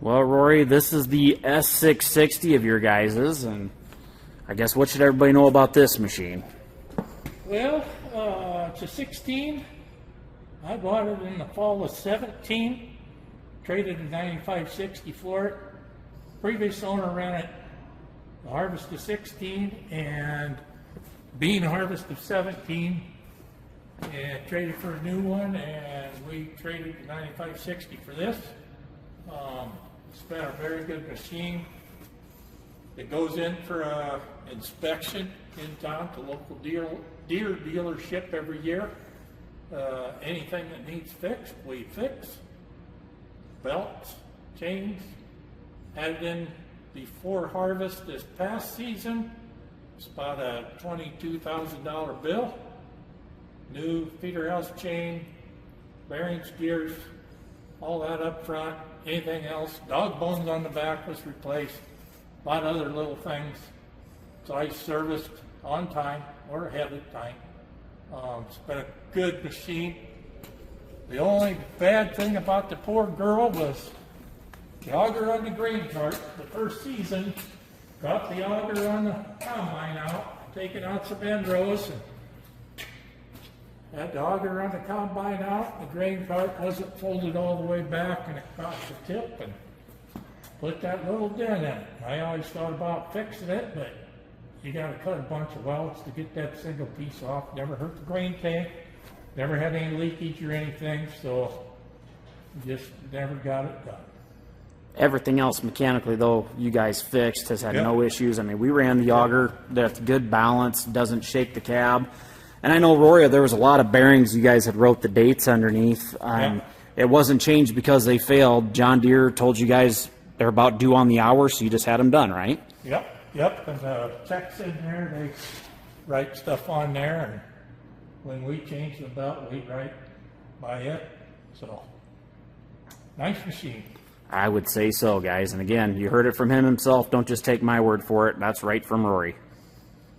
Well, Rory, this is the S660 of your guys's, and I guess what should everybody know about this machine? Well, it's a 16. I bought it in the fall of 17. Traded a 9560 for it. Previous owner ran it the harvest of 16 and bean harvest of 17. And traded for a new one, and we traded the 9560 for this. It's been a very good machine. It goes in for a inspection in town to local Deere dealership every year. Anything that needs fixed, we fix. Belts, chains. Had it in before harvest this past season. It's about a $22,000 bill. New feeder house chain, bearings, gears, all that up front. Anything else, dog bones on the back was replaced. A lot of other little things. So I serviced on time or ahead of time. It's been a good machine. The only bad thing about the poor girl was the auger on the grain cart. The first season, got the auger on the combine out, taking out some end rows, and had the auger on the combine out. The grain cart wasn't folded all the way back, and it caught the tip and put that little dent in it. I always thought about fixing it, but you got to cut a bunch of welds to get that single piece off. Never hurt the grain tank, never had any leakage or anything, so just never got it done. Everything else mechanically, though, you guys fixed, has had no issues. I mean, we ran the auger, that's good balance, doesn't shake the cab. And I know, Rory, there was a lot of bearings you guys had wrote the dates underneath. It wasn't changed because they failed. John Deere told you guys they're about due on the hour, so you just had them done, right? Yep, and the checks in there, they write stuff on there, and when we change the belt, we write by it. So, nice machine. I would say so, guys. And again, you heard it from him himself. Don't just take my word for it. That's right from Rory.